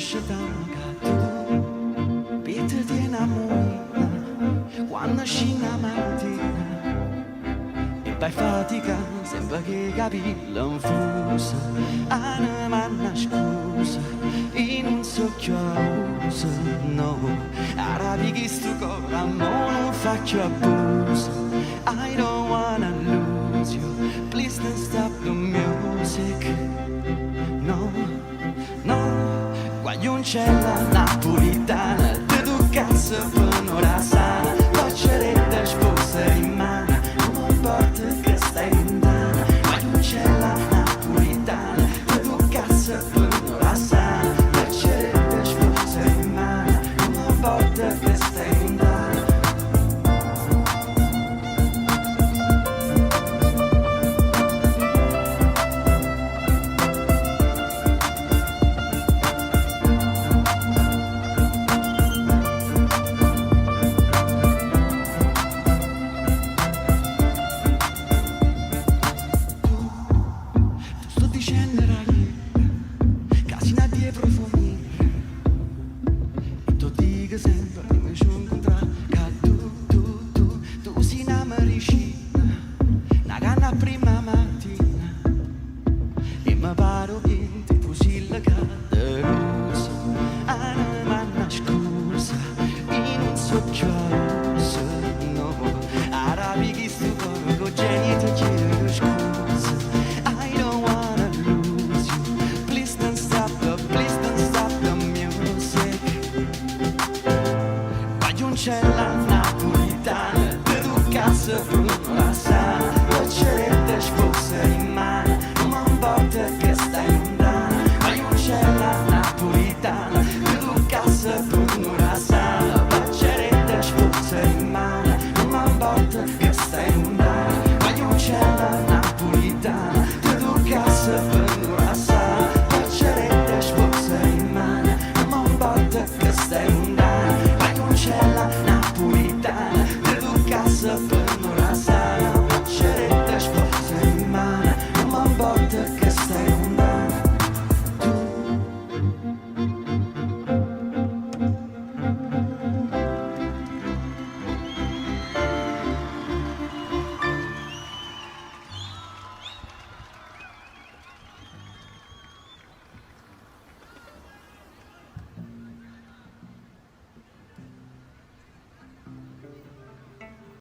SCETAMMO che tu Peter tiene AMMUINA quando scende la mattina e poi fatica sempre che CAPILLE NFUSE ANEMA ANNASCUSA e non so che usa no ARAPE che sto cuore AMMO non faccio abuso I don't wanna lose you please don't stop the music no no Guagliuncella Napulitana te TUCCASSE per un'ora sana PECCERÈ sposa in mano non importa che stai lontana Guagliuncella Napulitana te TUCCASSE per un'ora sana PECCERÈ sposa in mano non importa che stai lontana prima mattina e mi paro che ti fucilla categoria ANEMA ANNASCUSA e non so che usa no ARAPE che sto cuore con genito chiedo scusa I don't wanna lose you please don't stop the music Guagliuncella Napulitana te TUCCASSE